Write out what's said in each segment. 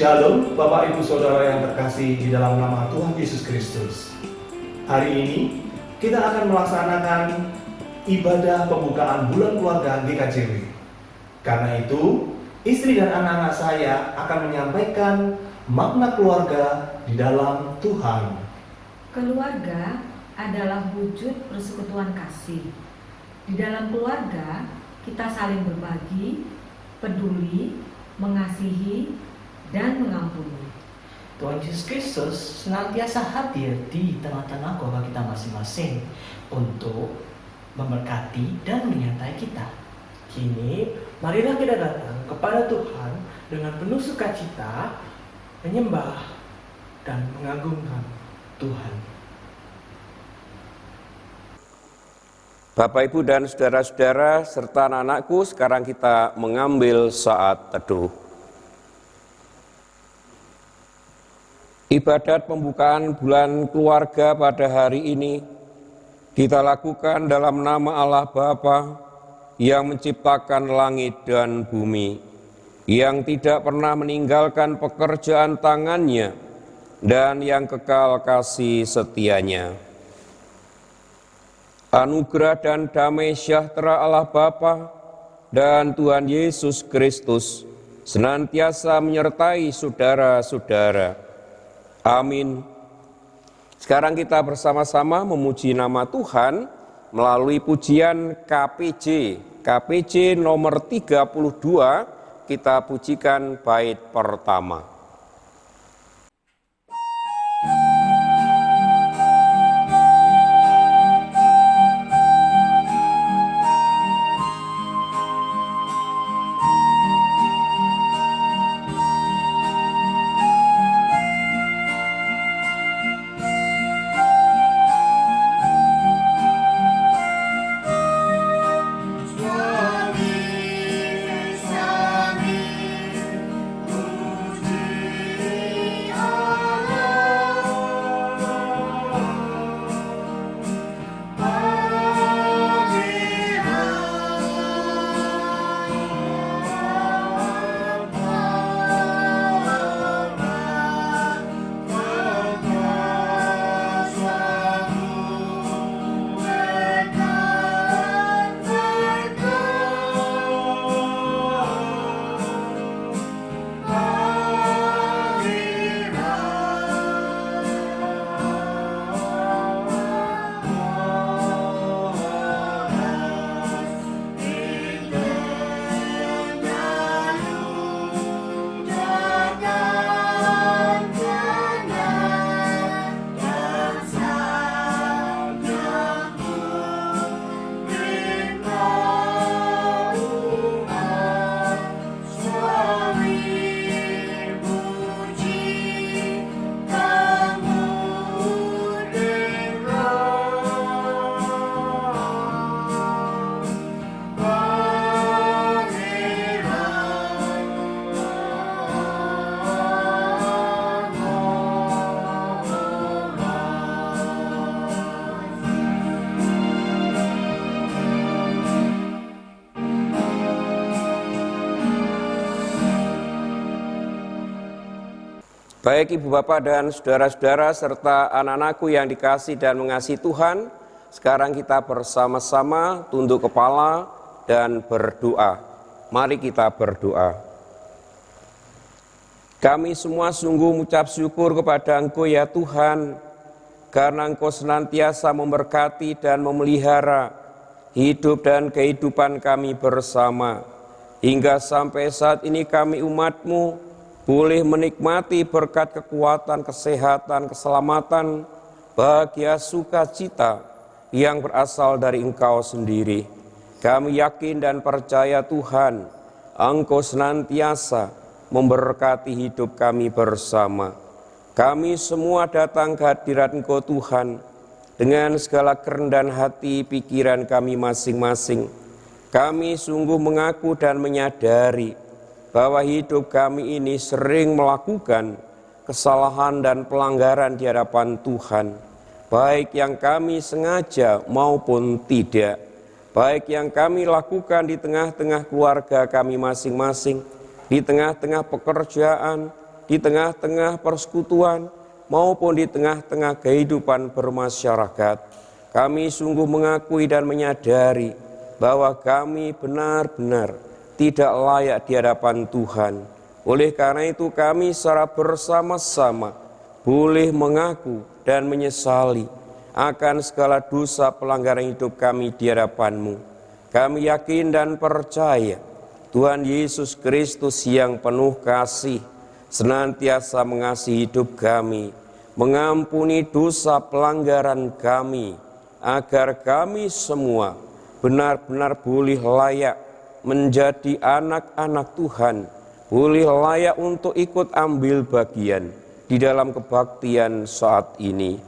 Shalom Bapak Ibu Saudara yang terkasih di dalam nama Tuhan Yesus Kristus. Hari ini kita akan melaksanakan ibadah pembukaan bulan keluarga GKJW. Karena itu, istri dan anak-anak saya akan menyampaikan makna keluarga di dalam Tuhan. Keluarga adalah wujud persekutuan kasih. Di dalam keluarga, kita saling berbagi, peduli, mengasihi, dan mengampuni. Tuhan Yesus Kristus senantiasa hadir di tengah-tengah keluarga kita masing-masing untuk memberkati dan menyertai kita. Kini, marilah kita datang kepada Tuhan dengan penuh sukacita, menyembah dan mengagungkan Tuhan. Bapak, Ibu, dan saudara-saudara serta anak-anakku, sekarang kita mengambil saat teduh. Ibadat pembukaan bulan keluarga pada hari ini kita lakukan dalam nama Allah Bapa yang menciptakan langit dan bumi, yang tidak pernah meninggalkan pekerjaan tangannya, dan yang kekal kasih setianya. Anugerah dan damai sejahtera Allah Bapa dan Tuhan Yesus Kristus senantiasa menyertai saudara-saudara. Amin. Sekarang kita bersama-sama memuji nama Tuhan melalui pujian KPJ nomor 32, kita pujikan bait pertama. Baik Ibu Bapak dan saudara-saudara serta anak-anakku yang dikasih dan mengasihi Tuhan, sekarang kita bersama-sama tunduk kepala dan berdoa. Mari kita berdoa. Kami semua sungguh mengucap syukur kepada Engkau ya Tuhan, karena Engkau senantiasa memberkati dan memelihara hidup dan kehidupan kami bersama. Hingga sampai saat ini kami umat-Mu boleh menikmati berkat kekuatan, kesehatan, keselamatan, bahagia, sukacita yang berasal dari Engkau sendiri. Kami yakin dan percaya Tuhan, Engkau senantiasa memberkati hidup kami bersama. Kami semua datang ke hadirat Engkau Tuhan, dengan segala kerendahan hati pikiran kami masing-masing. Kami sungguh mengaku dan menyadari bahwa hidup kami ini sering melakukan kesalahan dan pelanggaran di hadapan Tuhan, baik yang kami sengaja maupun tidak, baik yang kami lakukan di tengah-tengah keluarga kami masing-masing, di tengah-tengah pekerjaan, di tengah-tengah persekutuan, maupun di tengah-tengah kehidupan bermasyarakat. Kami sungguh mengakui dan menyadari bahwa kami benar-benar tidak layak di hadapan Tuhan. Oleh karena itu kami secara bersama-sama boleh mengaku dan menyesali akan segala dosa pelanggaran hidup kami di hadapan-Mu. Kami yakin dan percaya Tuhan Yesus Kristus yang penuh kasih senantiasa mengasihi hidup kami, mengampuni dosa pelanggaran kami, agar kami semua benar-benar boleh layak menjadi anak-anak Tuhan, boleh layak untuk ikut ambil bagian di dalam kebaktian saat ini.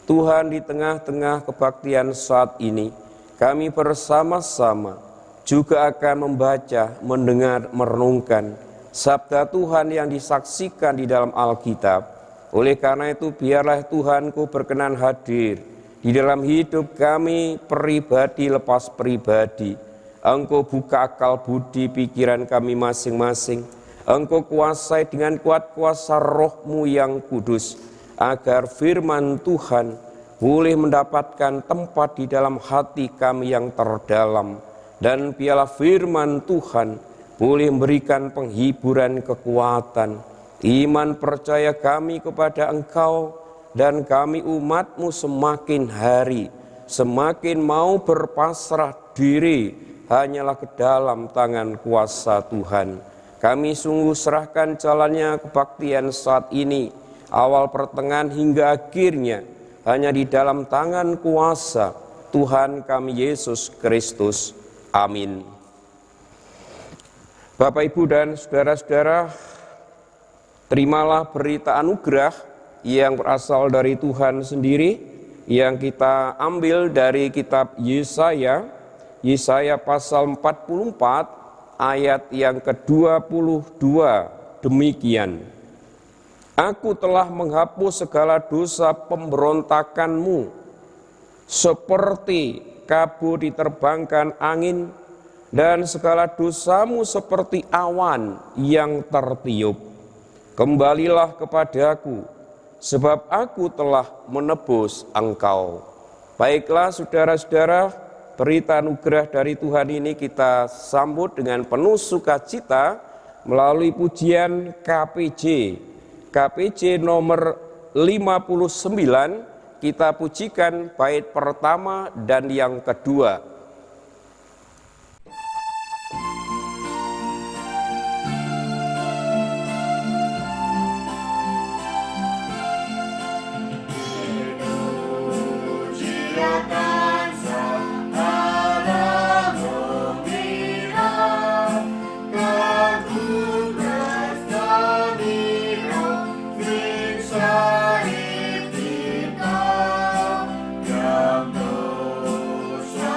Tuhan, di tengah-tengah kebaktian saat ini, kami bersama-sama juga akan membaca, mendengar, merenungkan sabda Tuhan yang disaksikan di dalam Alkitab. Oleh karena itu, biarlah Tuhan-Ku berkenan hadir di dalam hidup kami pribadi lepas pribadi. Engkau buka akal budi pikiran kami masing-masing. Engkau kuasai dengan kuat kuasa Roh-Mu yang kudus, agar firman Tuhan boleh mendapatkan tempat di dalam hati kami yang terdalam. Dan biarlah firman Tuhan boleh memberikan penghiburan, kekuatan, iman percaya kami kepada Engkau, dan kami umat-Mu semakin hari semakin mau berpasrah diri hanyalah ke dalam tangan kuasa Tuhan. Kami sungguh serahkan jalannya kebaktian saat ini, awal pertengahan hingga akhirnya, hanya di dalam tangan kuasa Tuhan kami Yesus Kristus. Amin. Bapak, Ibu, dan saudara-saudara, terimalah berita anugerah yang berasal dari Tuhan sendiri, yang kita ambil dari kitab Yesaya pasal 44 ayat yang ke-22, demikian. Aku telah menghapus segala dosa pemberontakanmu, seperti kabut diterbangkan angin, dan segala dosamu seperti awan yang tertiup. Kembalilah kepadaku, sebab aku telah menebus engkau. Baiklah saudara-saudara, berita anugerah dari Tuhan ini kita sambut dengan penuh sukacita melalui pujian KPJ nomor 59. Kita pujikan bait pertama dan yang kedua. Yang dosa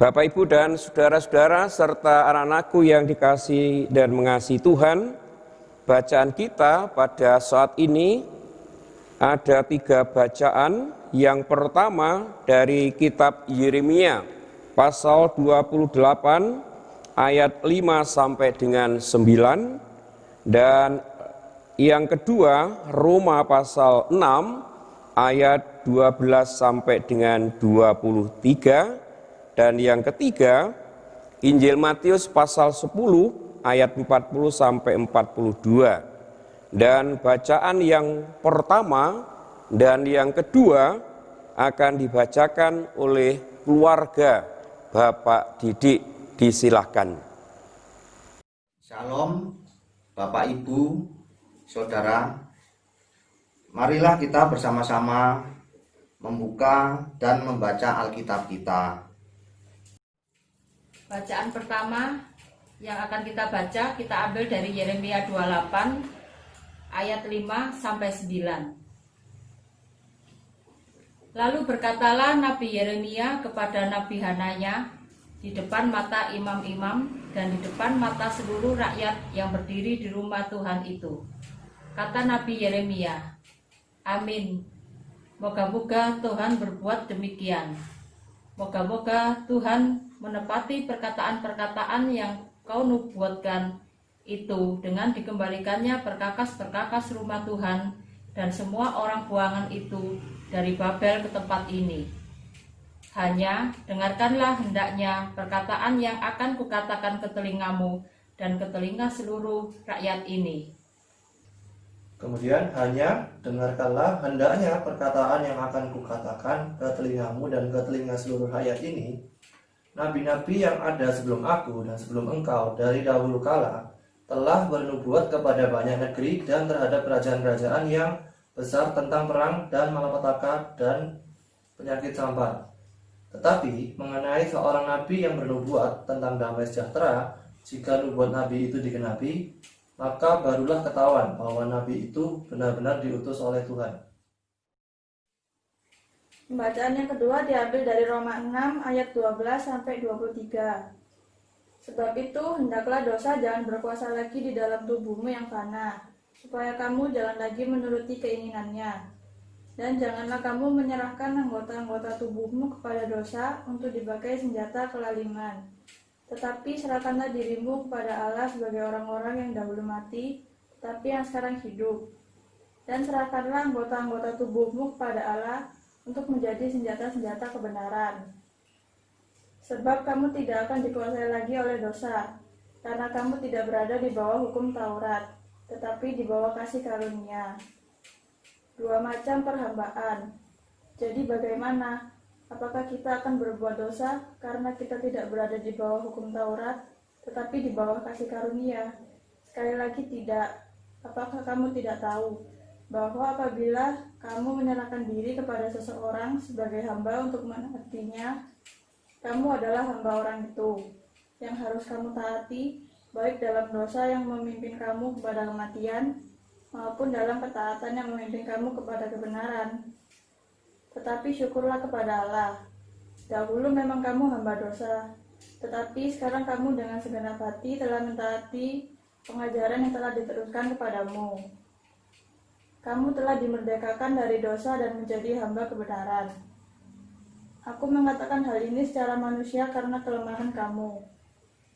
Bapak, Ibu, dan saudara-saudara, serta anak-anakku yang dikasihi dan mengasihi Tuhan, bacaan kita pada saat ini ada 3 bacaan. Yang pertama dari kitab Yeremia, pasal 28, ayat 5 sampai dengan 9, dan yang kedua Roma pasal 6, ayat 12 sampai dengan 23, dan yang ketiga Injil Matius pasal 10 ayat 40 sampai 42. Dan bacaan yang pertama dan yang kedua akan dibacakan oleh keluarga Bapak Didik. Disilahkan. Shalom Bapak Ibu, Saudara. Marilah kita bersama-sama membuka dan membaca Alkitab kita. Bacaan pertama yang akan kita baca, kita ambil dari Yeremia 28 ayat 5 sampai 9. Lalu berkatalah Nabi Yeremia kepada Nabi Hananya di depan mata imam-imam dan di depan mata seluruh rakyat yang berdiri di rumah Tuhan itu. Kata Nabi Yeremia, amin. Moga-moga Tuhan berbuat demikian. Moga-moga Tuhan menepati perkataan-perkataan yang kau nubuatkan itu dengan dikembalikannya perkakas-perkakas rumah Tuhan dan semua orang buangan itu dari Babel ke tempat ini. Hanya dengarkanlah hendaknya perkataan yang akan kukatakan ke telingamu dan ke telinga seluruh rakyat ini. Kemudian hanya dengarkanlah hendaknya perkataan yang akan kukatakan ke telingamu dan ke telinga seluruh rakyat ini. Nabi-nabi yang ada sebelum aku dan sebelum engkau dari dahulu kala telah bernubuat kepada banyak negeri dan terhadap kerajaan-kerajaan yang besar tentang perang dan malapetaka dan penyakit sampar. Tetapi mengenai seorang nabi yang bernubuat tentang damai sejahtera, jika nubuat nabi itu digenapi, maka barulah ketahuan bahwa nabi itu benar-benar diutus oleh Tuhan. Pembacaan yang kedua diambil dari Roma 6 ayat 12 sampai 23. Sebab itu hendaklah dosa jangan berkuasa lagi di dalam tubuhmu yang fana, supaya kamu jangan lagi menuruti keinginannya. Dan janganlah kamu menyerahkan anggota-anggota tubuhmu kepada dosa untuk dipakai senjata kelaliman. Tetapi serahkanlah dirimu kepada Allah sebagai orang-orang yang dahulu mati, tetapi yang sekarang hidup. Dan serahkanlah anggota-anggota tubuhmu kepada Allah untuk menjadi senjata-senjata kebenaran. Sebab kamu tidak akan dikuasai lagi oleh dosa, karena kamu tidak berada di bawah hukum Taurat, tetapi di bawah kasih karunia. 2 macam perhambaan. Jadi bagaimana? Apakah kita akan berbuat dosa karena kita tidak berada di bawah hukum Taurat, tetapi di bawah kasih karunia? Sekali lagi tidak. Apakah kamu tidak tahu bahwa apabila kamu menyerahkan diri kepada seseorang sebagai hamba untuk menaatinya, kamu adalah hamba orang itu, yang harus kamu taati, baik dalam dosa yang memimpin kamu kepada kematian, maupun dalam ketaatan yang memimpin kamu kepada kebenaran. Tetapi syukurlah kepada Allah. Dahulu memang kamu hamba dosa, tetapi sekarang kamu dengan segenap hati telah mentaati pengajaran yang telah diteruskan kepadamu. Kamu telah dimerdekakan dari dosa dan menjadi hamba kebenaran. Aku mengatakan hal ini secara manusia karena kelemahan kamu.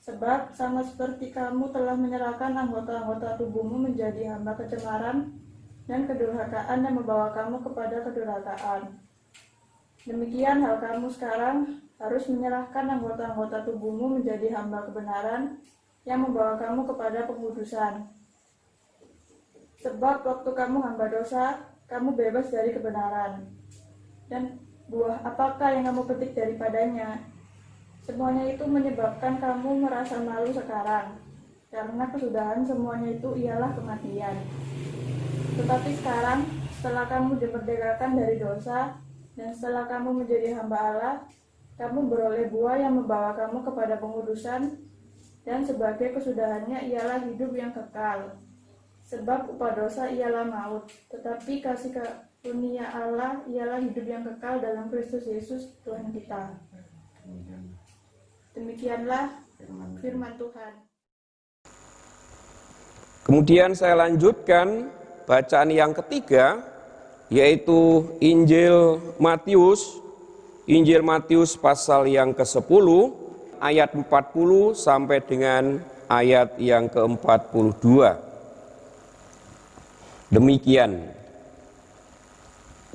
Sebab sama seperti kamu telah menyerahkan anggota-anggota tubuhmu menjadi hamba kecemaran dan kedurhakaan yang membawa kamu kepada kedurhakaan. Demikian hal kamu sekarang harus menyerahkan anggota-anggota tubuhmu menjadi hamba kebenaran yang membawa kamu kepada pengudusan. Sebab waktu kamu hamba dosa, kamu bebas dari kebenaran. Dan buah apakah yang kamu petik daripadanya? Semuanya itu menyebabkan kamu merasa malu sekarang, karena kesudahan semuanya itu ialah kematian. Tetapi sekarang, setelah kamu dimerdekakan dari dosa, dan setelah kamu menjadi hamba Allah, kamu beroleh buah yang membawa kamu kepada pengudusan, dan sebagai kesudahannya ialah hidup yang kekal. Sebab upah dosa ialah maut, tetapi kasih karunia Allah ialah hidup yang kekal dalam Kristus Yesus Tuhan kita. Demikianlah firman Tuhan. Kemudian saya lanjutkan bacaan yang ketiga, yaitu Injil Matius pasal yang ke-10 ayat 40 sampai dengan ayat yang ke-42. Demikian,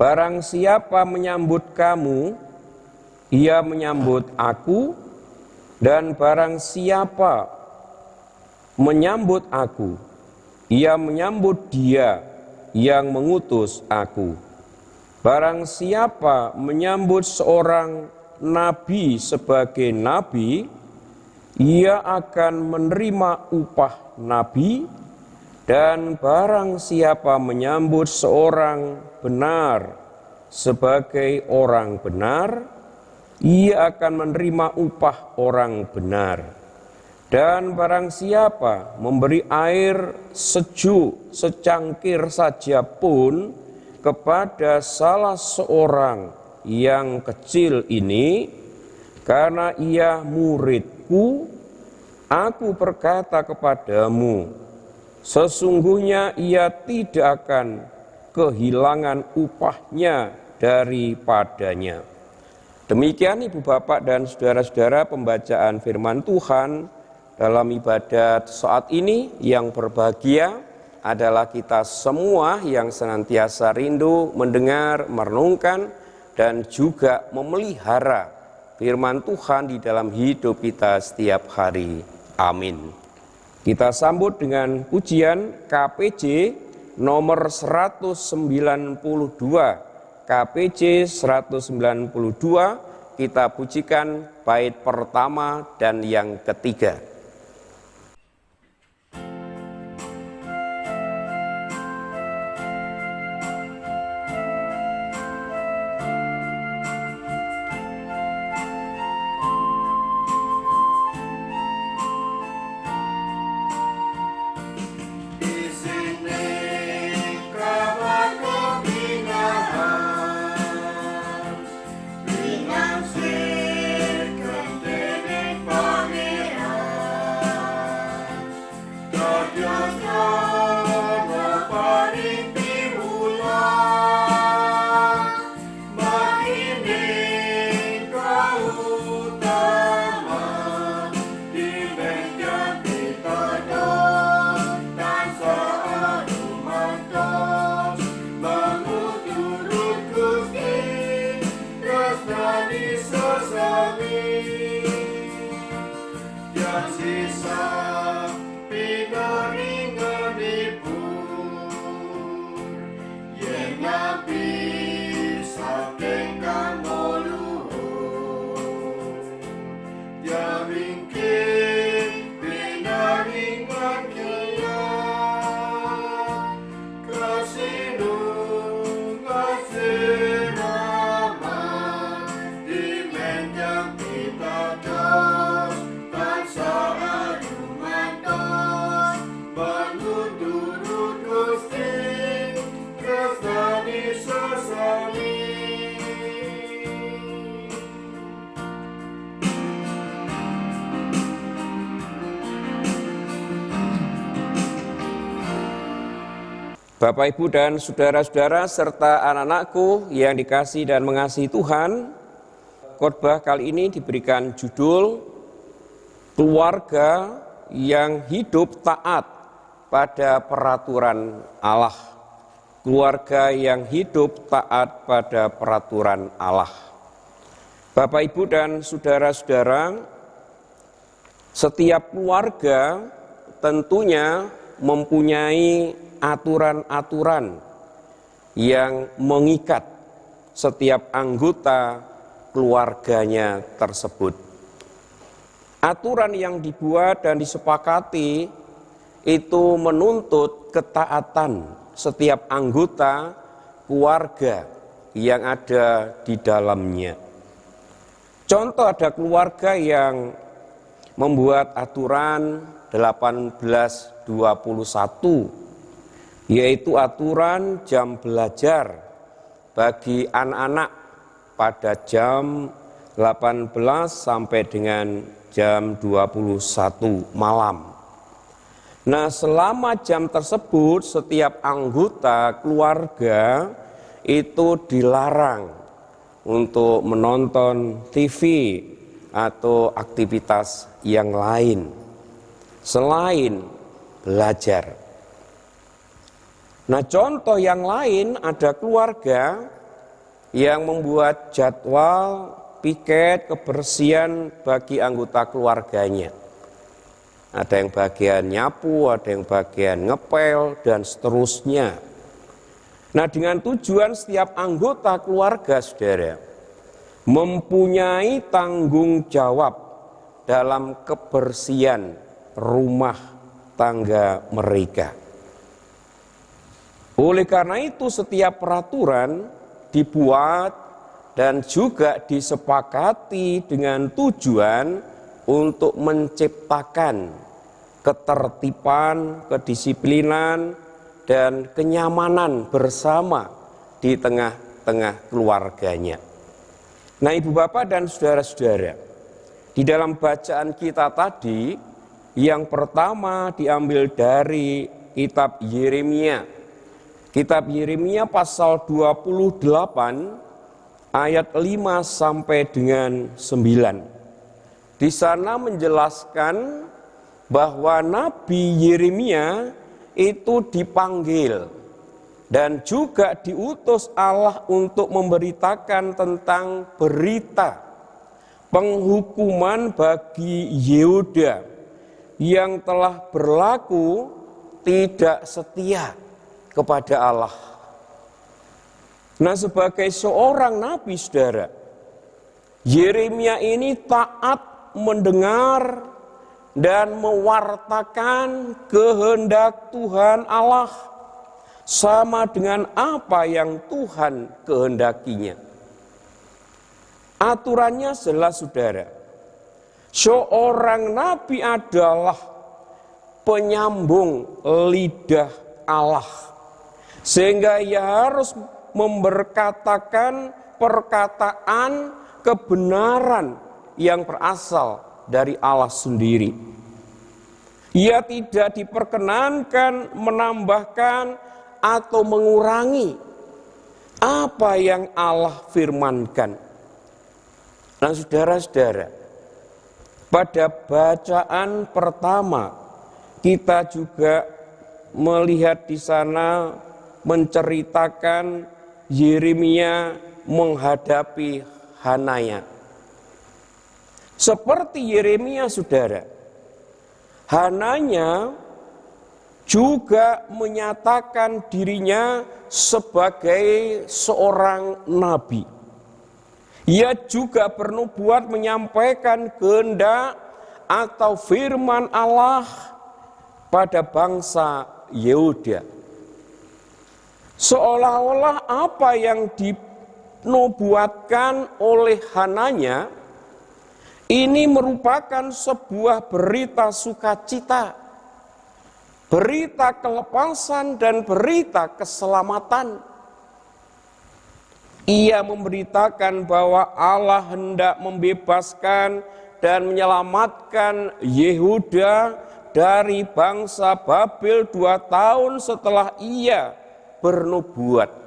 barang siapa menyambut kamu, ia menyambut aku, dan barang siapa menyambut aku, ia menyambut Dia yang mengutus aku. Barang siapa menyambut seorang nabi sebagai nabi, ia akan menerima upah nabi, dan barang siapa menyambut seorang benar sebagai orang benar, ia akan menerima upah orang benar. Dan barang siapa memberi air sejuk secangkir saja pun kepada salah seorang yang kecil ini, karena ia muridku, aku berkata kepadamu, sesungguhnya ia tidak akan kehilangan upahnya daripadanya. Demikian Ibu Bapak dan Saudara-saudara pembacaan firman Tuhan dalam ibadat saat ini. Yang berbahagia adalah kita semua yang senantiasa rindu mendengar, merenungkan, dan juga memelihara firman Tuhan di dalam hidup kita setiap hari. Amin. Kita sambut dengan pujian KPJ nomor 192. KPJ 192, kita pujikan bait pertama dan yang ketiga. Bapak, Ibu, dan saudara-saudara serta anak-anakku yang dikasihi dan mengasihi Tuhan, khotbah kali ini diberikan judul Keluarga yang hidup taat pada peraturan Allah. Keluarga yang hidup taat pada peraturan Allah. Bapak, Ibu, dan saudara-saudara, setiap keluarga tentunya mempunyai aturan-aturan yang mengikat setiap anggota keluarganya tersebut. Aturan yang dibuat dan disepakati itu menuntut ketaatan setiap anggota keluarga yang ada di dalamnya. Contoh, ada keluarga yang membuat aturan 1821, yaitu aturan jam belajar bagi anak-anak pada jam 18 sampai dengan jam 21 malam. Nah, selama jam tersebut setiap anggota keluarga itu dilarang untuk menonton TV atau aktivitas yang lain selain belajar. Nah, contoh yang lain ada keluarga yang membuat jadwal piket kebersihan bagi anggota keluarganya. Ada yang bagian nyapu, ada yang bagian ngepel, dan seterusnya. Nah, dengan tujuan setiap anggota keluarga, saudara, mempunyai tanggung jawab dalam kebersihan rumah tangga mereka. Oleh karena itu, setiap peraturan dibuat dan juga disepakati dengan tujuan untuk menciptakan ketertiban, kedisiplinan, dan kenyamanan bersama di tengah-tengah keluarganya. Nah, Ibu Bapak dan saudara-saudara, di dalam bacaan kita tadi, yang pertama diambil dari kitab Yeremia. Kitab Yeremia pasal 28 ayat 5 sampai dengan 9. Di sana menjelaskan bahwa Nabi Yeremia itu dipanggil dan juga diutus Allah untuk memberitakan tentang berita penghukuman bagi Yehuda yang telah berlaku tidak setia kepada Allah. Nah, sebagai seorang nabi, saudara, Yeremia ini taat mendengar dan mewartakan kehendak Tuhan Allah sama dengan apa yang Tuhan kehendakinya. Aturannya jelas, saudara. Seorang nabi adalah penyambung lidah Allah. Sehingga ia harus memberkatakan perkataan kebenaran yang berasal dari Allah sendiri. Ia tidak diperkenankan menambahkan atau mengurangi apa yang Allah firmankan. Nah, saudara-saudara, pada bacaan pertama kita juga melihat di sana menceritakan Yeremia menghadapi Hananya. Seperti Yeremia, saudara, Hananya juga menyatakan dirinya sebagai seorang nabi. Ia juga bernubuat menyampaikan kehendak atau firman Allah pada bangsa Yehuda. Seolah-olah apa yang dinubuatkan oleh Hananya ini merupakan sebuah berita sukacita, berita kelepasan dan berita keselamatan. Ia memberitakan bahwa Allah hendak membebaskan dan menyelamatkan Yehuda dari bangsa Babel 2 tahun setelah ia bernubuat.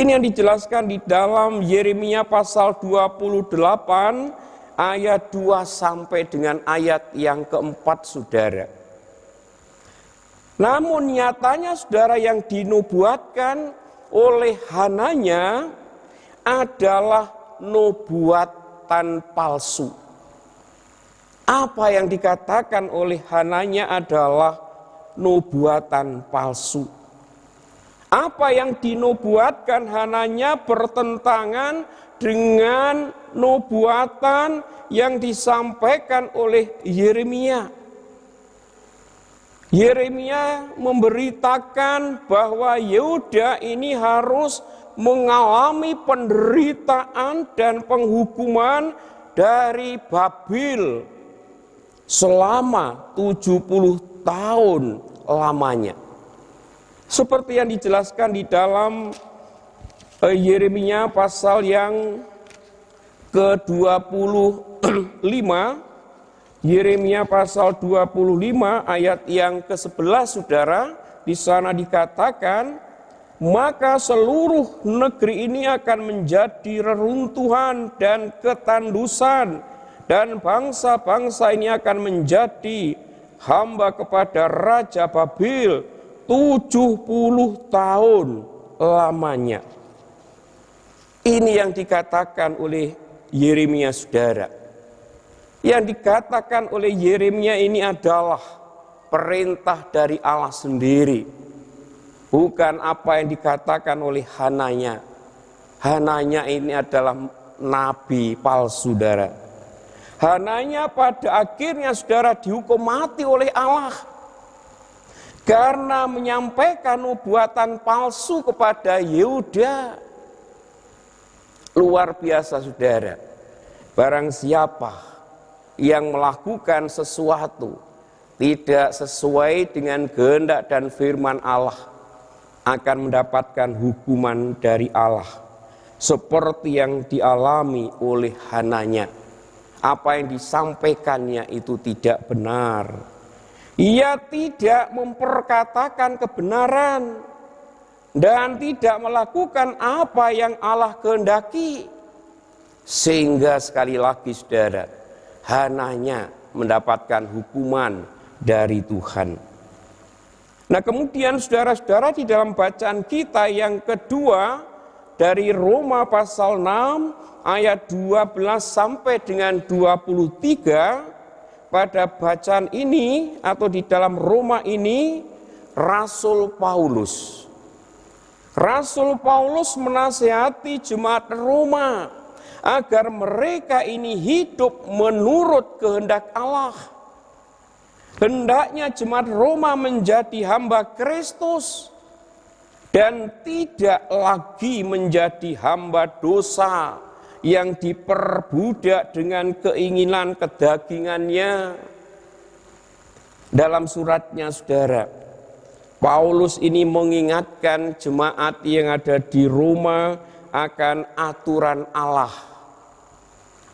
Ini yang dijelaskan di dalam Yeremia pasal 28 ayat 2 sampai dengan ayat yang keempat, saudara. Namun nyatanya, saudara, yang dinubuatkan oleh Hananya adalah nubuatan palsu. Apa yang dikatakan oleh Hananya adalah nubuatan palsu. Apa yang dinubuatkan Hananya bertentangan dengan nubuatan yang disampaikan oleh Yeremia. Yeremia memberitakan bahwa Yehuda ini harus mengalami penderitaan dan penghukuman dari Babel selama 70 tahun lamanya. Seperti yang dijelaskan di dalam Yeremia pasal yang ke-25, Yeremia pasal 25 ayat yang ke-11, saudara, di sana dikatakan, maka seluruh negeri ini akan menjadi reruntuhan dan ketandusan, dan bangsa-bangsa ini akan menjadi hamba kepada Raja Babil 70 tahun lamanya. Ini yang dikatakan oleh Yeremia, saudara. Yang dikatakan oleh Yeremia ini adalah perintah dari Allah sendiri, bukan apa yang dikatakan oleh Hananya. Hananya ini adalah nabi palsu, saudara. Hananya pada akhirnya, saudara, dihukum mati oleh Allah karena menyampaikan nubuatan palsu kepada Yehuda. Luar biasa, saudara. Barang siapa yang melakukan sesuatu tidak sesuai dengan kehendak dan firman Allah akan mendapatkan hukuman dari Allah, seperti yang dialami oleh Hananya. Apa yang disampaikannya itu tidak benar. Ia tidak memperkatakan kebenaran dan tidak melakukan apa yang Allah kehendaki, sehingga sekali lagi, saudara, Hananya mendapatkan hukuman dari Tuhan. Nah, kemudian saudara-saudara, di dalam bacaan kita yang kedua dari Roma pasal 6 ayat 12 sampai dengan 23, pada bacaan ini atau di dalam Roma ini, Rasul Paulus menasihati jemaat Roma agar mereka ini hidup menurut kehendak Allah. Hendaknya jemaat Roma menjadi hamba Kristus dan tidak lagi menjadi hamba dosa yang diperbudak dengan keinginan kedagingannya. Dalam suratnya, saudara, Paulus ini mengingatkan jemaat yang ada di Roma akan aturan Allah.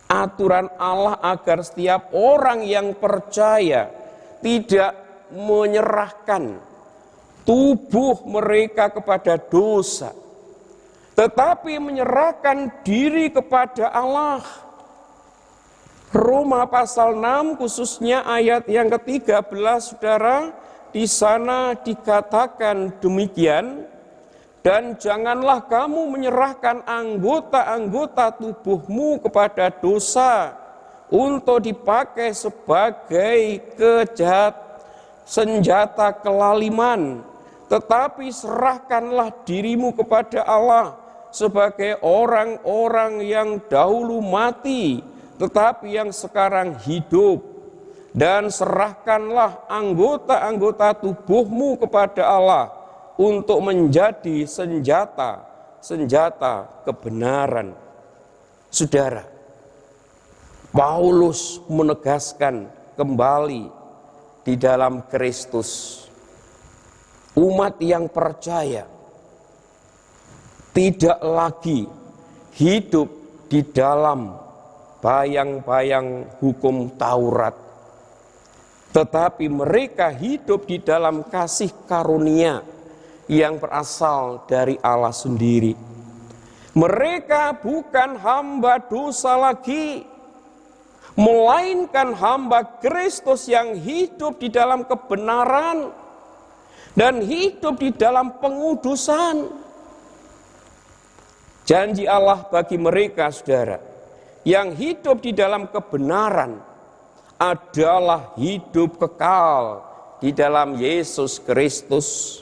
Aturan Allah agar setiap orang yang percaya tidak menyerahkan tubuh mereka kepada dosa, tetapi menyerahkan diri kepada Allah. Roma pasal 6 khususnya ayat yang ke-13, saudara, di sana dikatakan demikian, dan janganlah kamu menyerahkan anggota-anggota tubuhmu kepada dosa untuk dipakai sebagai senjata kelaliman, tetapi serahkanlah dirimu kepada Allah sebagai orang-orang yang dahulu mati, tetapi yang sekarang hidup. Dan serahkanlah anggota-anggota tubuhmu kepada Allah untuk menjadi senjata kebenaran. Saudara, Paulus menegaskan kembali di dalam Kristus, umat yang percaya tidak lagi hidup di dalam bayang-bayang hukum Taurat, tetapi mereka hidup di dalam kasih karunia yang berasal dari Allah sendiri. Mereka bukan hamba dosa lagi, melainkan hamba Kristus yang hidup di dalam kebenaran dan hidup di dalam pengudusan. Janji Allah bagi mereka, saudara, yang hidup di dalam kebenaran adalah hidup kekal di dalam Yesus Kristus.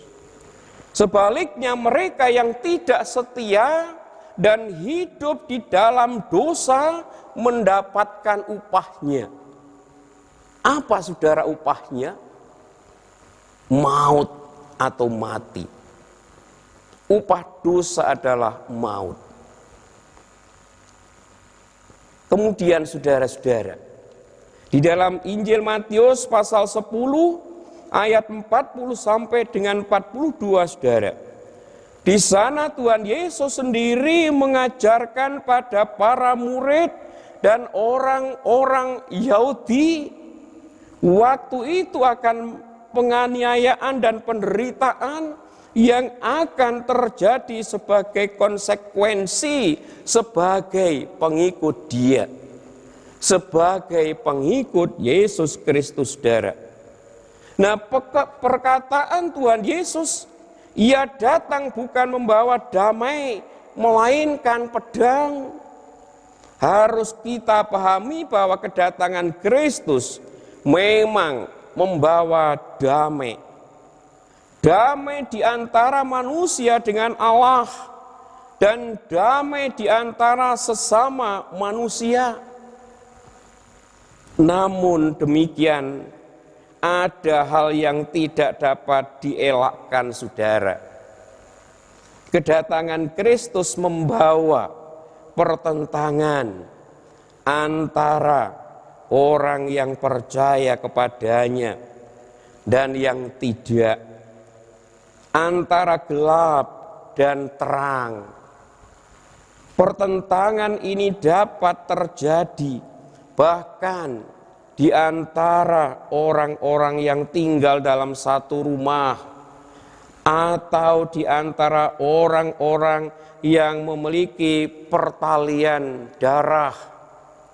Sebaliknya, mereka yang tidak setia dan hidup di dalam dosa mendapatkan upahnya. Apa, saudara, upahnya? Maut atau mati. Upah dosa adalah maut. Kemudian, saudara-saudara, di dalam Injil Matius pasal 10 ayat 40 sampai dengan 42, saudara, Di sana Tuhan Yesus sendiri mengajarkan pada para murid dan orang-orang Yahudi, waktu itu akan penganiayaan dan penderitaan yang akan terjadi sebagai konsekuensi sebagai pengikut Dia, sebagai pengikut Yesus Kristus, saudara. Nah, perkataan Tuhan Yesus, Ia datang bukan membawa damai, melainkan pedang. Harus kita pahami bahwa kedatangan Kristus memang membawa damai. Damai di antara manusia dengan Allah, dan damai di antara sesama manusia. Namun demikian, ada hal yang tidak dapat dielakkan, saudara. Kedatangan Kristus membawa pertentangan antara orang yang percaya kepadanya dan yang tidak, antara gelap dan terang. Pertentangan ini dapat terjadi bahkan di antara orang-orang yang tinggal dalam satu rumah, atau di antara orang-orang yang memiliki pertalian darah,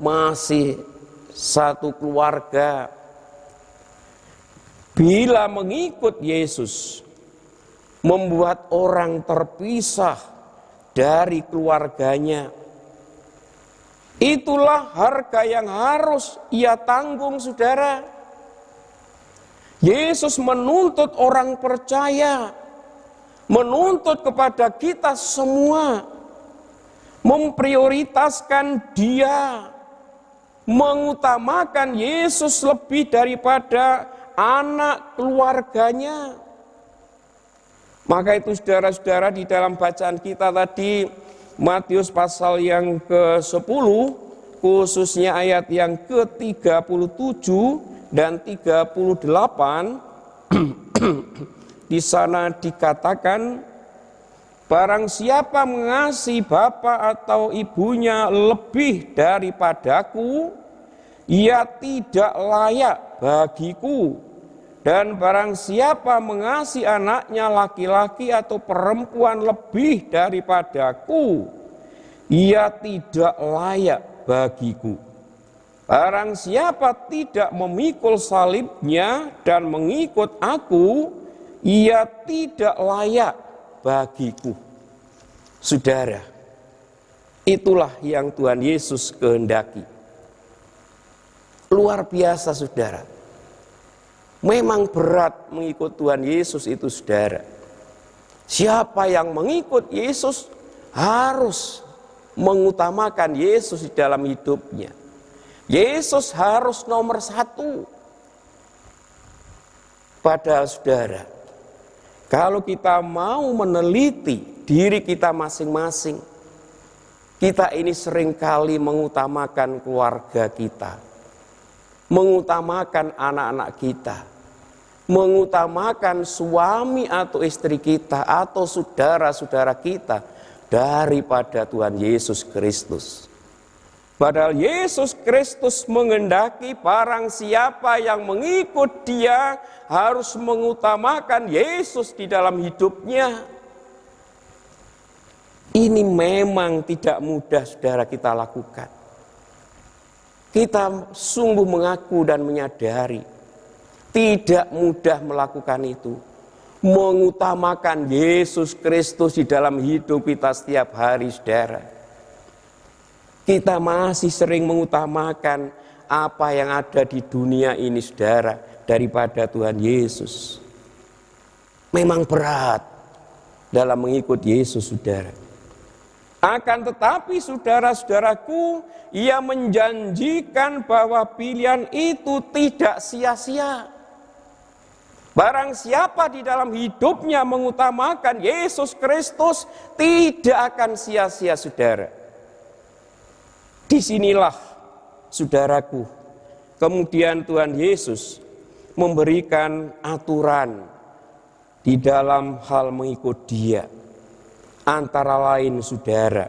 masih satu keluarga. Bila mengikut Yesus membuat orang terpisah dari keluarganya, itulah harga yang harus ia tanggung, saudara. Yesus menuntut orang percaya, menuntut kepada kita semua, memprioritaskan Dia, mengutamakan Yesus lebih daripada anak keluarganya. Maka itu saudara-saudara, di dalam bacaan kita tadi, Matius pasal yang ke-10, khususnya ayat yang ke-37 dan 38, di sana dikatakan, barang siapa mengasihi bapa atau ibunya lebih daripadaku, ia tidak layak bagiku. Dan barang siapa mengasihi anaknya laki-laki atau perempuan lebih daripadaku, ia tidak layak bagiku. Barang siapa tidak memikul salibnya dan mengikut aku, ia tidak layak bagiku. Saudara, itulah yang Tuhan Yesus kehendaki. Luar biasa, saudara. Memang berat mengikut Tuhan Yesus itu, saudara. Siapa yang mengikut Yesus harus mengutamakan Yesus di dalam hidupnya. Yesus harus nomor satu. Padahal, saudara, kalau kita mau meneliti diri kita masing-masing, kita ini seringkali mengutamakan keluarga kita, mengutamakan anak-anak kita, mengutamakan suami atau istri kita atau saudara-saudara kita daripada Tuhan Yesus Kristus. Padahal Yesus Kristus menghendaki barang siapa yang mengikut Dia harus mengutamakan Yesus di dalam hidupnya. Ini memang tidak mudah, saudara, kita lakukan. Kita sungguh mengaku dan menyadari tidak mudah melakukan itu. Mengutamakan Yesus Kristus di dalam hidup kita setiap hari, saudara. Kita masih sering mengutamakan apa yang ada di dunia ini, saudara, daripada Tuhan Yesus. Memang berat dalam mengikut Yesus, saudara. Akan tetapi, saudara-saudaraku, Ia menjanjikan bahwa pilihan itu tidak sia-sia. Barang siapa di dalam hidupnya mengutamakan Yesus Kristus, tidak akan sia-sia, saudara. Disinilah, saudaraku, kemudian Tuhan Yesus memberikan aturan di dalam hal mengikut Dia. Antara lain saudara,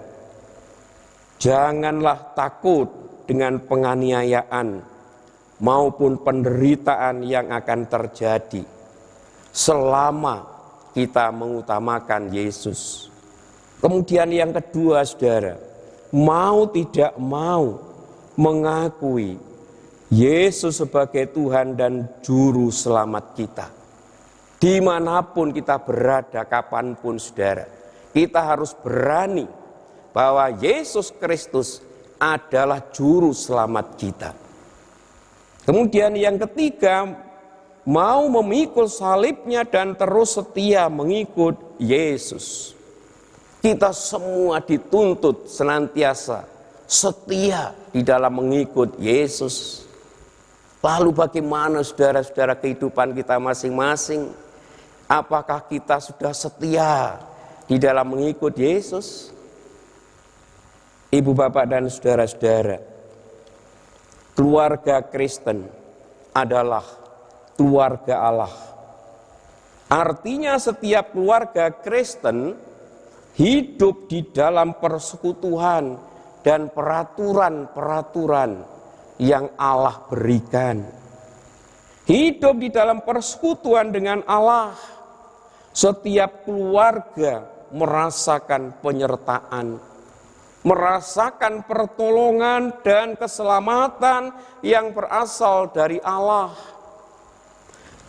janganlah takut dengan penganiayaan maupun penderitaan yang akan terjadi selama kita mengutamakan Yesus. Kemudian yang kedua saudara, mau tidak mau mengakui Yesus sebagai Tuhan dan Juru Selamat kita. Dimanapun kita berada, kapanpun saudara, kita harus berani bahwa Yesus Kristus adalah Juru Selamat kita. Kemudian yang ketiga, mau memikul salibnya dan terus setia mengikut Yesus. Kita semua dituntut senantiasa setia di dalam mengikut Yesus. Lalu bagaimana saudara-saudara kehidupan kita masing-masing? Apakah kita sudah setia di dalam mengikut Yesus? Ibu, bapak, dan saudara-saudara, keluarga Kristen adalah keluarga Allah. Artinya setiap keluarga Kristen hidup di dalam persekutuan dan peraturan-peraturan yang Allah berikan. Hidup di dalam persekutuan dengan Allah. Setiap keluarga merasakan penyertaan, merasakan pertolongan dan keselamatan yang berasal dari Allah.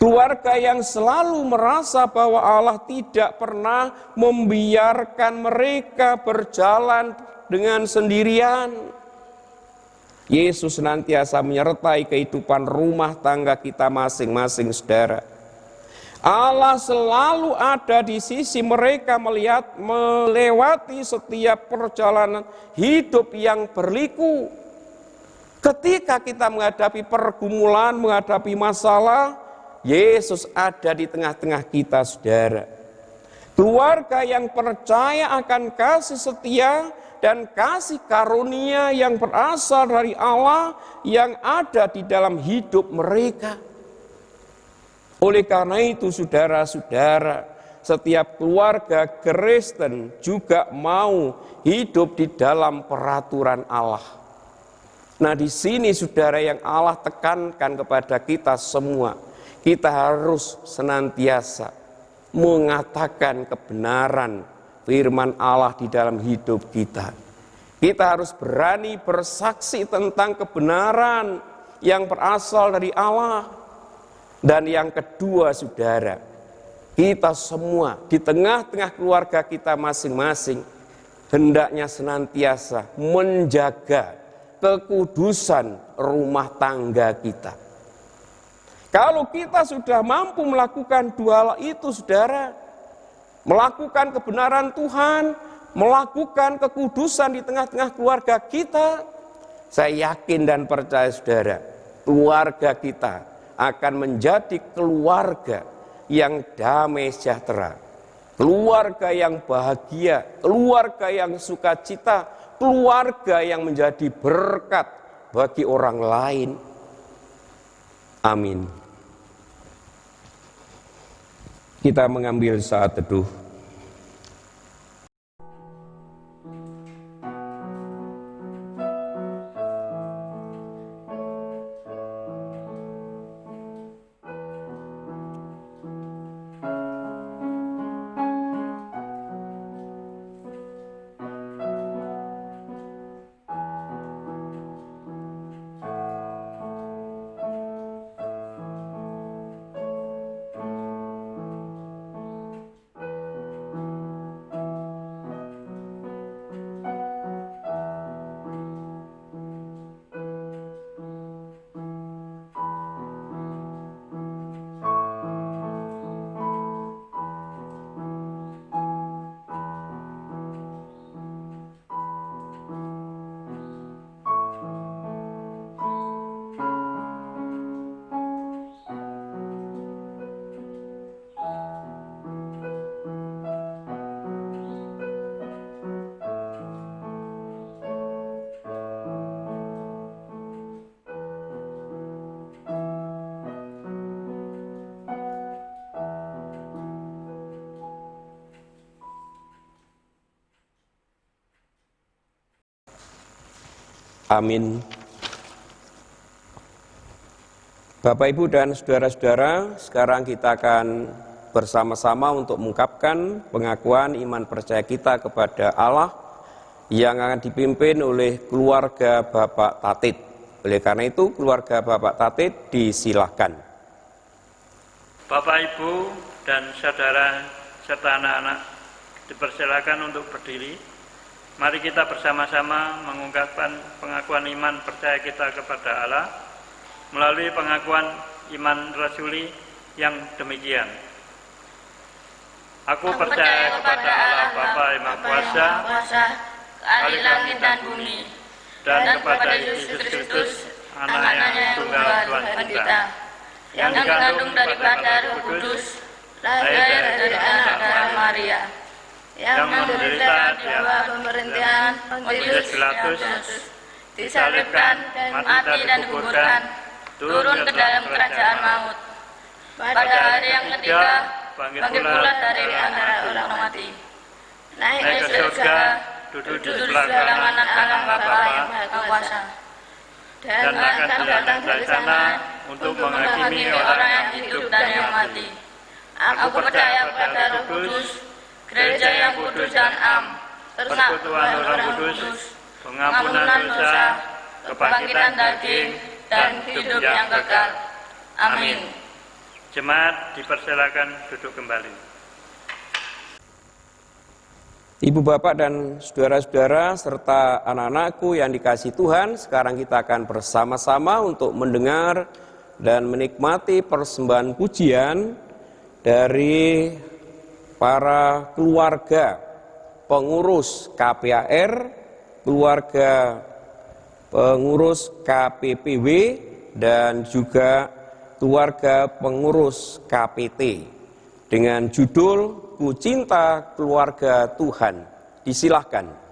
Keluarga yang selalu merasa bahwa Allah tidak pernah membiarkan mereka berjalan dengan sendirian. Yesus senantiasa menyertai kehidupan rumah tangga kita masing-masing saudara. Allah selalu ada di sisi mereka melewati setiap perjalanan hidup yang berliku. Ketika kita menghadapi pergumulan, menghadapi masalah, Yesus ada di tengah-tengah kita saudara. Keluarga yang percaya akan kasih setia dan kasih karunia yang berasal dari Allah yang ada di dalam hidup mereka. Oleh karena itu saudara-saudara, setiap keluarga Kristen juga mau hidup di dalam peraturan Allah. Nah, di sini saudara yang Allah tekankan kepada kita semua, kita harus senantiasa mengatakan kebenaran firman Allah di dalam hidup kita. Kita harus berani bersaksi tentang kebenaran yang berasal dari Allah. Dan yang kedua saudara, kita semua di tengah-tengah keluarga kita masing-masing hendaknya senantiasa menjaga kekudusan rumah tangga kita. Kalau kita sudah mampu melakukan dua hal itu saudara, melakukan kebenaran Tuhan, melakukan kekudusan di tengah-tengah keluarga kita, saya yakin dan percaya saudara, keluarga kita akan menjadi keluarga yang damai sejahtera, keluarga yang bahagia, keluarga yang sukacita, keluarga yang menjadi berkat bagi orang lain. Amin. Kita mengambil saat teduh. Amin. Bapak, Ibu, dan saudara-saudara, sekarang kita akan bersama-sama untuk mengungkapkan pengakuan iman percaya kita kepada Allah yang akan dipimpin oleh keluarga Bapak Tatit. Oleh karena itu, keluarga Bapak Tatit disilahkan. Bapak, Ibu, dan saudara serta anak-anak dipersilakan untuk berdiri. Mari kita bersama-sama mengungkapkan pengakuan iman percaya kita kepada Allah melalui pengakuan iman rasuli yang demikian. Aku percaya kepada Allah Bapa yang Maha Kuasa, Ahli langit dan bumi, dan kepada Yesus Kristus, Anaknya tunggal Tuhan kita, yang dikandung daripada Roh Kudus, lahir dari anak darah Maria, yang menderita di bawah pemerintahan Pontius Pilatus, disalibkan, mati dan dikuburkan, turun ke dalam kerajaan maut. Pada hari yang ketiga, bangkit pula dari antara orang mati. Naik ke surga, duduk di sebelah kanan Allah Bapa yang Maha Kuasa. Dan akan datang dari sana untuk menghakimi orang yang hidup dan yang mati. Aku percaya pada Roh Kudus, gereja yang kudus dan am, persekutuan orang kudus, pengampunan dosa, kebangkitan daging, dan hidup yang kekal. Amin. Jemaat dipersilakan duduk kembali. Ibu, Bapak, dan saudara-saudara serta anak-anakku yang dikasihi Tuhan, sekarang kita akan bersama-sama untuk mendengar dan menikmati persembahan pujian dari para keluarga pengurus KPAR, keluarga pengurus KPPW, dan juga keluarga pengurus KPT dengan judul Ku Cinta Keluarga Tuhan. Disilahkan.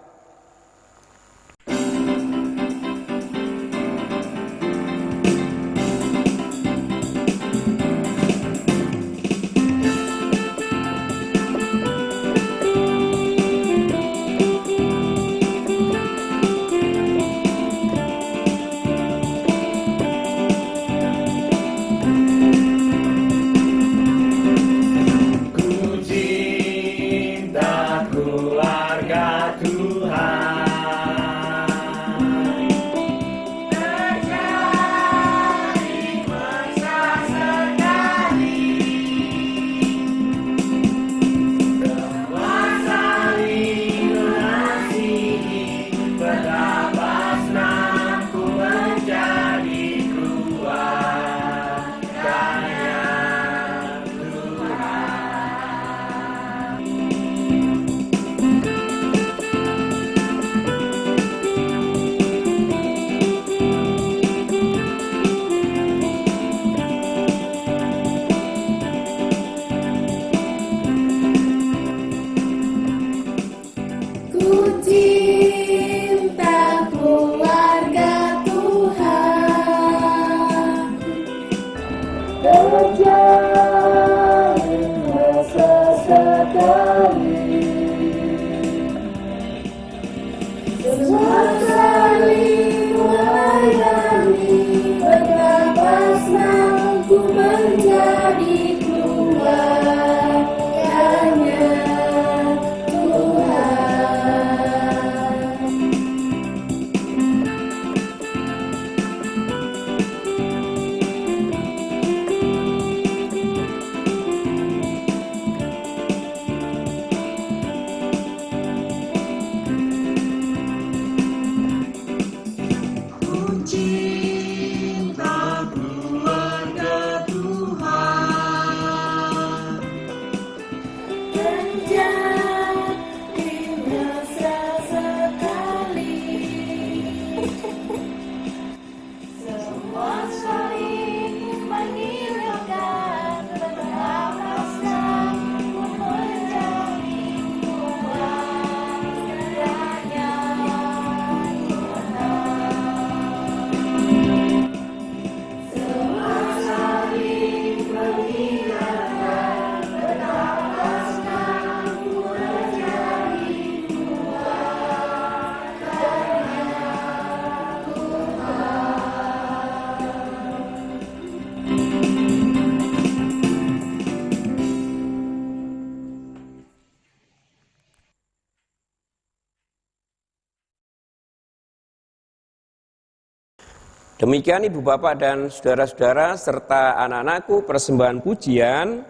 Demikian Ibu Bapak dan saudara-saudara serta anak-anakku persembahan pujian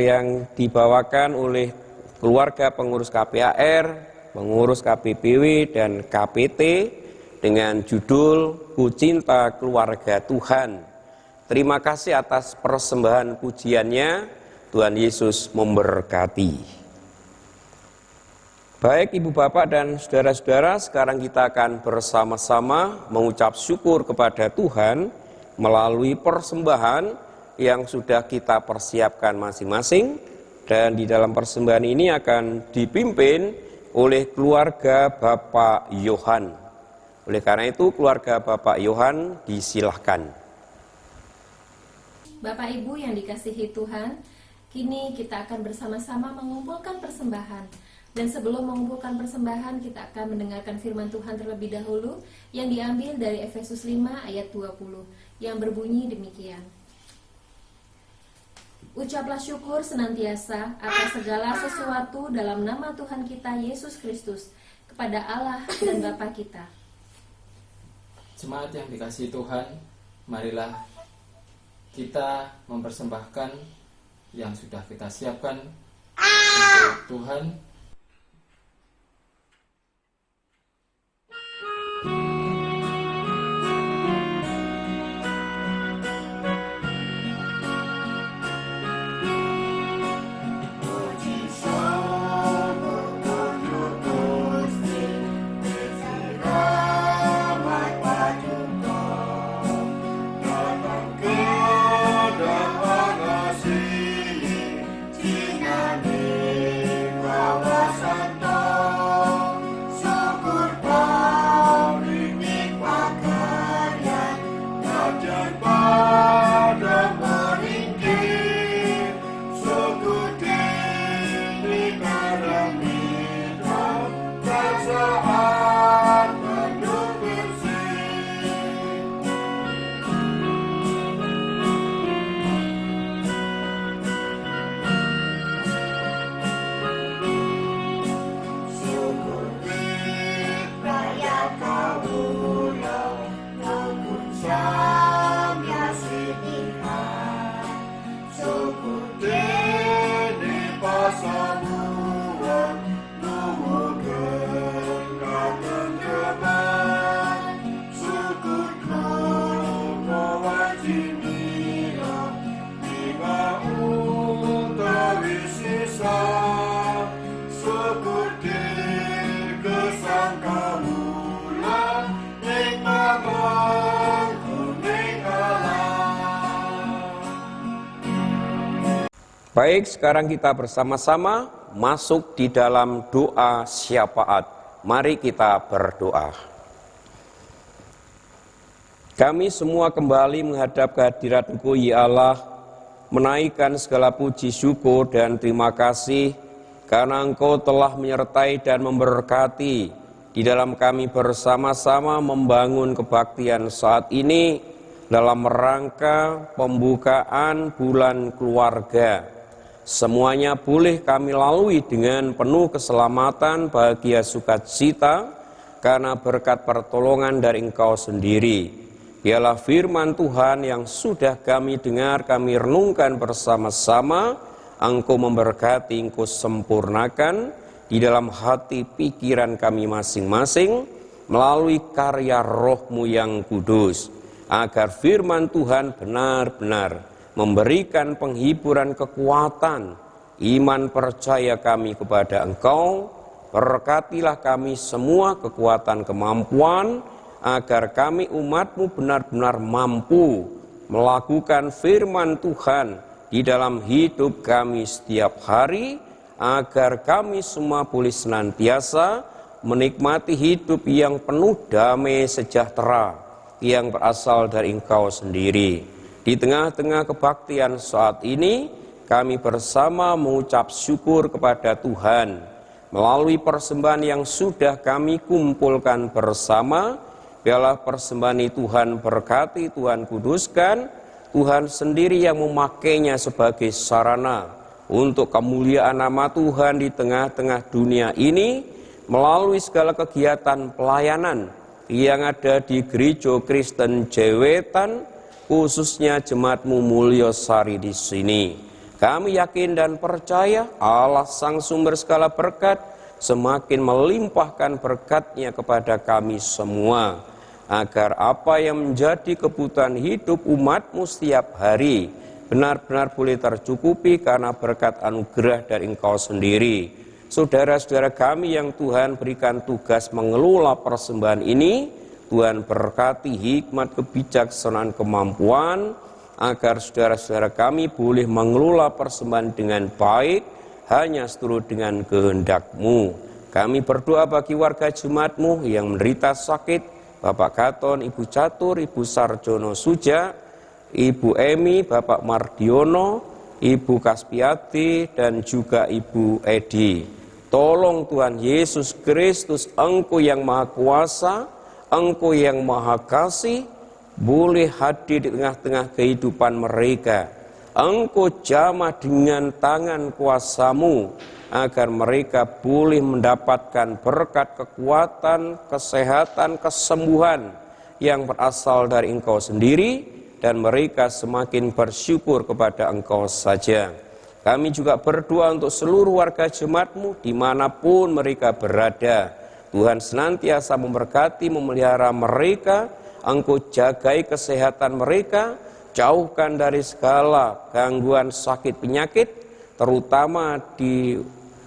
yang dibawakan oleh keluarga pengurus KPAR, pengurus KPPW dan KPT dengan judul Ku Cinta Keluarga Tuhan. Terima kasih atas persembahan pujiannya. Tuhan Yesus memberkati. Baik Ibu Bapak dan saudara-saudara, sekarang kita akan bersama-sama mengucap syukur kepada Tuhan melalui persembahan yang sudah kita persiapkan masing-masing, dan di dalam persembahan ini akan dipimpin oleh keluarga Bapak Yohan. Oleh karena itu keluarga Bapak Yohan disilahkan. Bapak Ibu yang dikasihi Tuhan, kini kita akan bersama-sama mengumpulkan persembahan. Dan sebelum mengumpulkan persembahan, kita akan mendengarkan firman Tuhan terlebih dahulu yang diambil dari Efesus 5 ayat 20 yang berbunyi demikian. Ucaplah syukur senantiasa atas segala sesuatu dalam nama Tuhan kita Yesus Kristus kepada Allah dan Bapa kita. Jemaat yang dikasihi Tuhan, marilah kita mempersembahkan yang sudah kita siapkan untuk Tuhan. Baik, sekarang kita bersama-sama masuk di dalam doa syafaat. Mari kita berdoa. Kami semua kembali menghadap kehadirat Engkau ya Allah, menaikkan segala puji syukur dan terima kasih karena Engkau telah menyertai dan memberkati di dalam kami bersama-sama membangun kebaktian saat ini dalam rangka pembukaan bulan keluarga. Semuanya boleh kami lalui dengan penuh keselamatan, bahagia, sukacita, karena berkat pertolongan dari Engkau sendiri. Biarlah firman Tuhan yang sudah kami dengar, kami renungkan bersama-sama, Engkau memberkati, Engkau sempurnakan di dalam hati pikiran kami masing-masing, melalui karya Roh-Mu yang kudus, agar firman Tuhan benar-benar memberikan penghiburan kekuatan, iman percaya kami kepada Engkau. Berkatilah kami semua kekuatan kemampuan, agar kami umat-Mu benar-benar mampu melakukan firman Tuhan di dalam hidup kami setiap hari, agar kami semua boleh senantiasa menikmati hidup yang penuh damai sejahtera yang berasal dari Engkau sendiri. Di tengah-tengah kebaktian saat ini, kami bersama mengucap syukur kepada Tuhan melalui persembahan yang sudah kami kumpulkan bersama. Biarlah persembahan ini Tuhan berkati, Tuhan kuduskan, Tuhan sendiri yang memakainya sebagai sarana untuk kemuliaan nama Tuhan di tengah-tengah dunia ini, melalui segala kegiatan pelayanan yang ada di Gereja Kristen Jewetan, khususnya Jemaat-Mu Mulyosari di sini. Kami yakin dan percaya Allah Sang Sumber segala berkat semakin melimpahkan berkat-Nya kepada kami semua, agar apa yang menjadi kebutuhan hidup umat-Mu setiap hari benar-benar boleh tercukupi karena berkat anugerah dari Engkau sendiri. Saudara-saudara kami yang Tuhan berikan tugas mengelola persembahan ini, Tuhan berkati hikmat, kebijaksanaan, kemampuan, agar saudara-saudara kami boleh mengelola persembahan dengan baik, hanya seturut dengan kehendak-Mu. Kami berdoa bagi warga jemaat-Mu yang menderita sakit, Bapak Gaton, Ibu Catur, Ibu Sarjono Suja, Ibu Emi, Bapak Mardiono, Ibu Kaspiati, dan juga Ibu Edi. Tolong Tuhan Yesus Kristus, Engkau yang Maha Kuasa, Engkau yang Maha Kasih, boleh hadir di tengah-tengah kehidupan mereka. Engkau jamah dengan tangan kuasa-Mu, agar mereka boleh mendapatkan berkat kekuatan, kesehatan, kesembuhan yang berasal dari Engkau sendiri, dan mereka semakin bersyukur kepada Engkau saja. Kami juga berdoa untuk seluruh warga jemaat-Mu dimanapun mereka berada. Tuhan senantiasa memberkati, memelihara mereka. Engkau jagai kesehatan mereka, jauhkan dari segala gangguan sakit penyakit, terutama di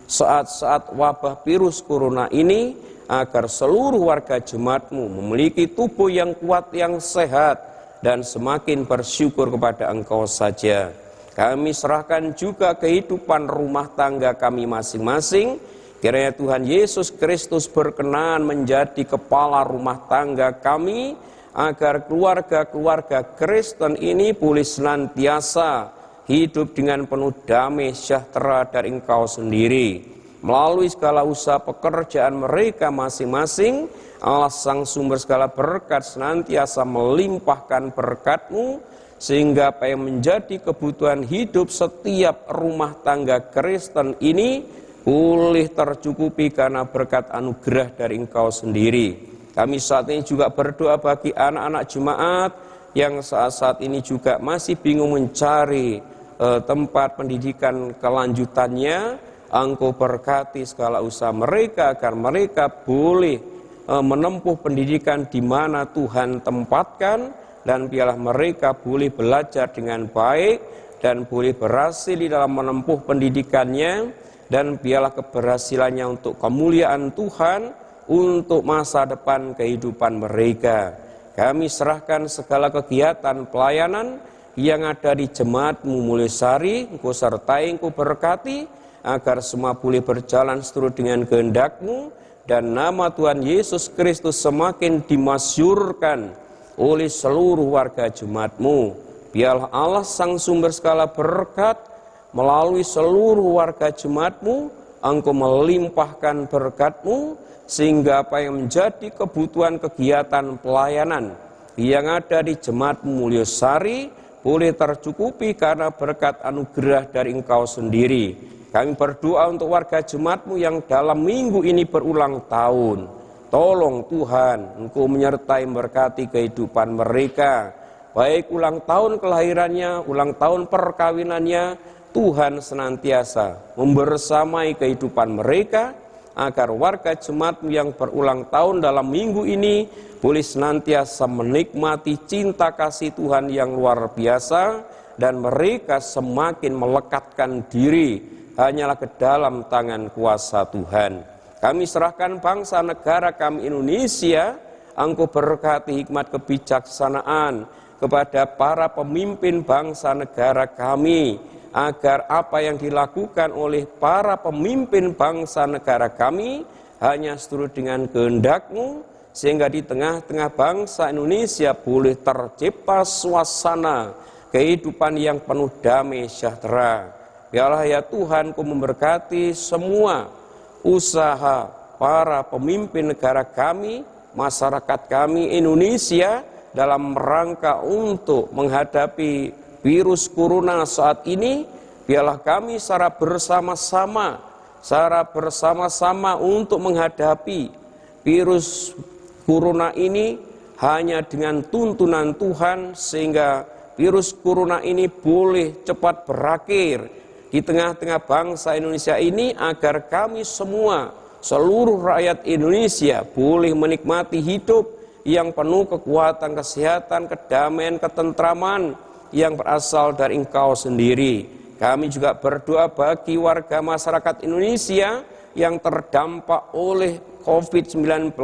saat-saat wabah virus corona ini, agar seluruh warga jemaat-Mu memiliki tubuh yang kuat, yang sehat, dan semakin bersyukur kepada Engkau saja. Kami serahkan juga kehidupan rumah tangga kami masing-masing. Kiranya Tuhan Yesus Kristus berkenan menjadi kepala rumah tangga kami, agar keluarga-keluarga Kristen ini boleh senantiasa hidup dengan penuh damai sejahtera dari Engkau sendiri. Melalui segala usaha pekerjaan mereka masing-masing, Allah Sang Sumber segala berkat senantiasa melimpahkan berkat-Mu, sehingga apa yang menjadi kebutuhan hidup setiap rumah tangga Kristen ini boleh tercukupi karena berkat anugerah dari Engkau sendiri. Kami saat ini juga berdoa bagi anak-anak jemaat yang saat ini juga masih bingung mencari tempat pendidikan kelanjutannya. Engkau berkati segala usaha mereka agar mereka boleh menempuh pendidikan di mana Tuhan tempatkan, dan biarlah mereka boleh belajar dengan baik dan boleh berhasil di dalam menempuh pendidikannya, dan biarlah keberhasilannya untuk kemuliaan Tuhan, untuk masa depan kehidupan mereka. Kami serahkan segala kegiatan pelayanan yang ada di Jemaat-Mu Mulyosari, Engkau sertai, Engkau berkati, agar semua boleh berjalan seturut dengan kehendak-Mu, dan nama Tuhan Yesus Kristus semakin dimasyurkan oleh seluruh warga Jemaat-Mu. Biarlah Allah Sang Sumber segala berkat melalui seluruh warga Jemaat-Mu, Engkau melimpahkan berkat-Mu, sehingga apa yang menjadi kebutuhan kegiatan pelayanan yang ada di Jemaat-Mu Mulyosari boleh tercukupi karena berkat anugerah dari Engkau sendiri. Kami berdoa untuk warga Jemaat-Mu yang dalam minggu ini berulang tahun. Tolong Tuhan, Engkau menyertai berkati kehidupan mereka, baik ulang tahun kelahirannya, ulang tahun perkawinannya. Tuhan senantiasa membersamai kehidupan mereka, agar warga Jemaat-Mu yang berulang tahun dalam minggu ini boleh senantiasa menikmati cinta kasih Tuhan yang luar biasa, dan mereka semakin melekatkan diri hanyalah ke dalam tangan kuasa Tuhan. Kami serahkan bangsa negara kami Indonesia, Engkau berkati hikmat kebijaksanaan kepada para pemimpin bangsa negara kami, agar apa yang dilakukan oleh para pemimpin bangsa negara kami hanya seturut dengan kehendak-Mu, sehingga di tengah-tengah bangsa Indonesia boleh tercipta suasana kehidupan yang penuh damai sejahtera. Biarlah ya Tuhan, Kau memberkati semua usaha para pemimpin negara kami, masyarakat kami Indonesia dalam rangka untuk menghadapi virus corona saat ini. Biarlah kami secara bersama-sama untuk menghadapi virus corona ini hanya dengan tuntunan Tuhan sehingga virus corona ini boleh cepat berakhir di tengah-tengah bangsa Indonesia ini, agar kami semua, seluruh rakyat Indonesia boleh menikmati hidup yang penuh kekuatan, kesehatan, kedamaian, ketentraman yang berasal dari Engkau sendiri. Kami juga berdoa bagi warga masyarakat Indonesia yang terdampak oleh COVID-19.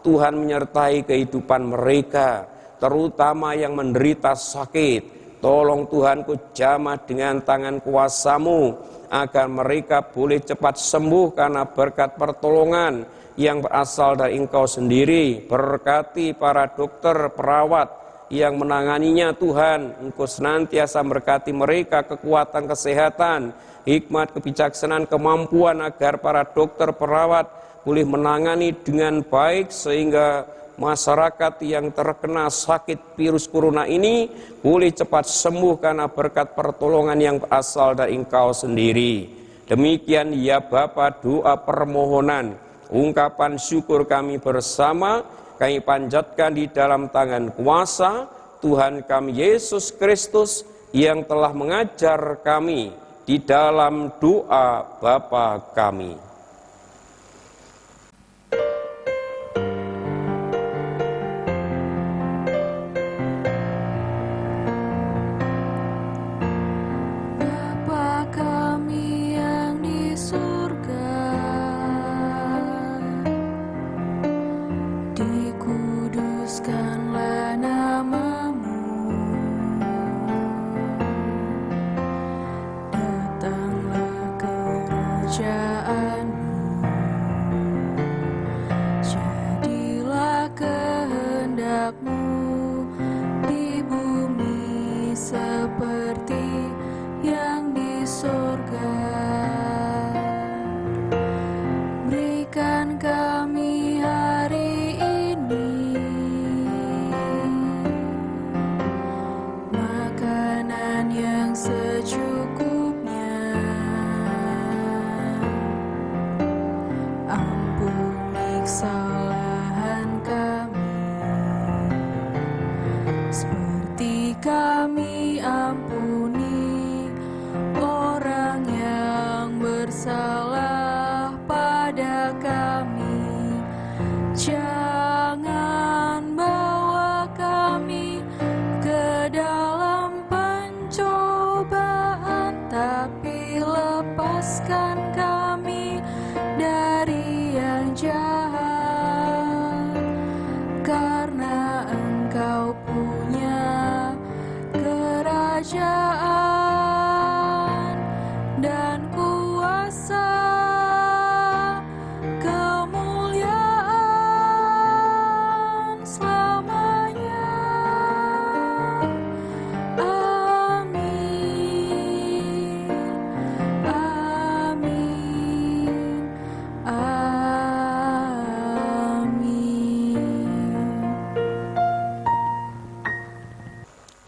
Tuhan menyertai kehidupan mereka, terutama yang menderita sakit. Tolong Tuhanku jamah dengan tangan kuasa-Mu, agar mereka boleh cepat sembuh karena berkat pertolongan yang berasal dari Engkau sendiri. Berkati para dokter, perawat yang menanganinya Tuhan. Engkau senantiasa berkati mereka kekuatan kesehatan, hikmat, kebijaksanaan, kemampuan agar para dokter, perawat boleh menangani dengan baik sehingga masyarakat yang terkena sakit virus corona ini boleh cepat sembuh karena berkat pertolongan yang berasal dari Engkau sendiri. Demikian ya Bapa, doa permohonan, ungkapan syukur kami bersama, kami panjatkan di dalam tangan kuasa Tuhan kami Yesus Kristus yang telah mengajar kami di dalam doa Bapa kami.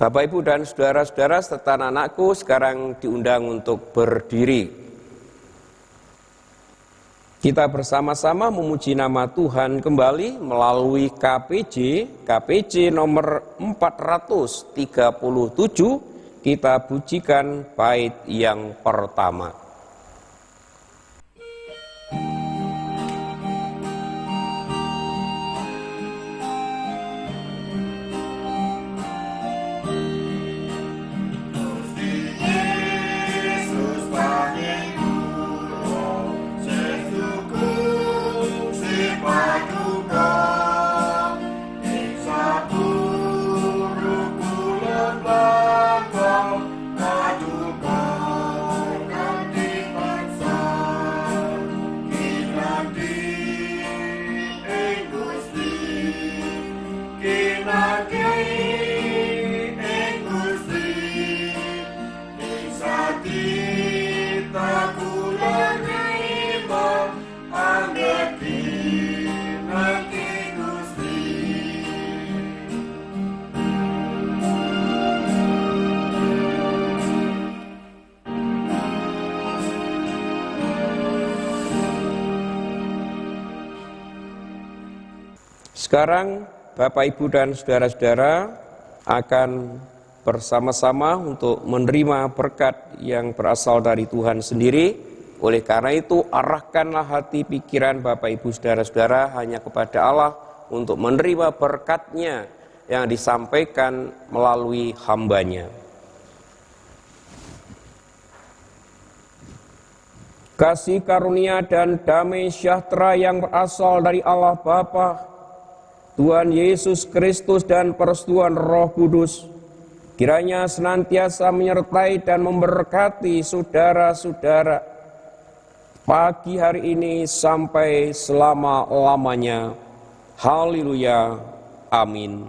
Bapak, Ibu, dan saudara-saudara serta anak-anakku sekarang diundang untuk berdiri. Kita bersama-sama memuji nama Tuhan kembali melalui KPJ nomor 437, kita pujikan bait yang pertama. Sekarang Bapak, Ibu, dan saudara-saudara akan bersama-sama untuk menerima berkat yang berasal dari Tuhan sendiri. Oleh karena itu, arahkanlah hati pikiran Bapak, Ibu, saudara-saudara hanya kepada Allah untuk menerima berkat-Nya yang disampaikan melalui hamba-Nya. Kasih karunia dan damai sejahtera yang berasal dari Allah Bapa, Tuhan Yesus Kristus, dan persetujuan Roh Kudus kiranya senantiasa menyertai dan memberkati saudara-saudara pagi hari ini sampai selama-lamanya. Haleluya. Amin.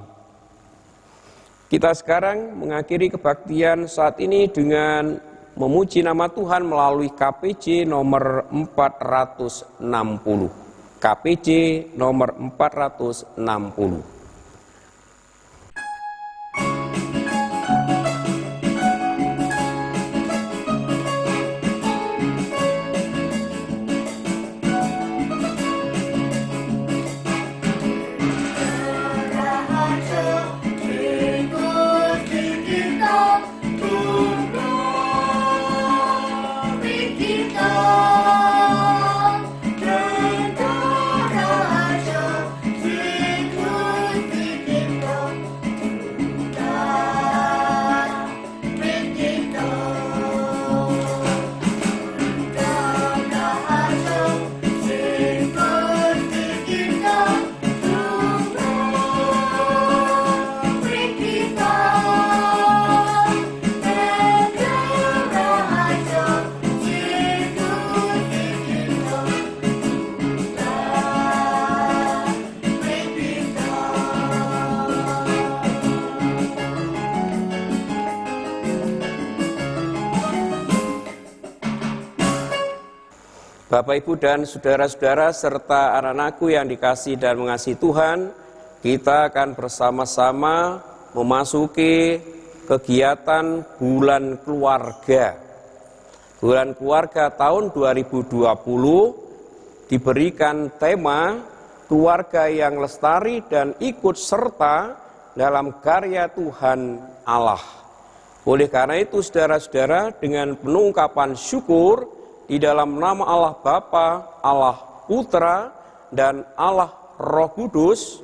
Kita sekarang mengakhiri kebaktian saat ini dengan memuji nama Tuhan melalui KPJ nomor 460. KPJ nomor 460. Bapak, Ibu, dan saudara-saudara serta anak-anakku yang dikasihi dan mengasihi Tuhan, kita akan bersama-sama memasuki kegiatan Bulan Keluarga. Bulan Keluarga tahun 2020 diberikan tema keluarga yang lestari dan ikut serta dalam karya Tuhan Allah. Oleh karena itu, saudara-saudara, dengan penuh ungkapan syukur di dalam nama Allah Bapa, Allah Putra, dan Allah Roh Kudus,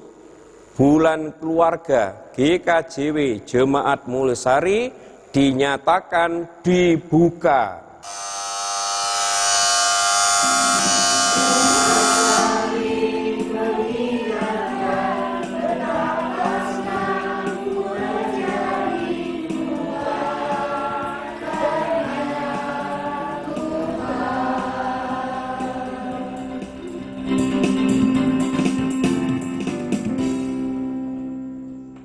Bulan Keluarga GKJW Jemaat Mulesari dinyatakan dibuka.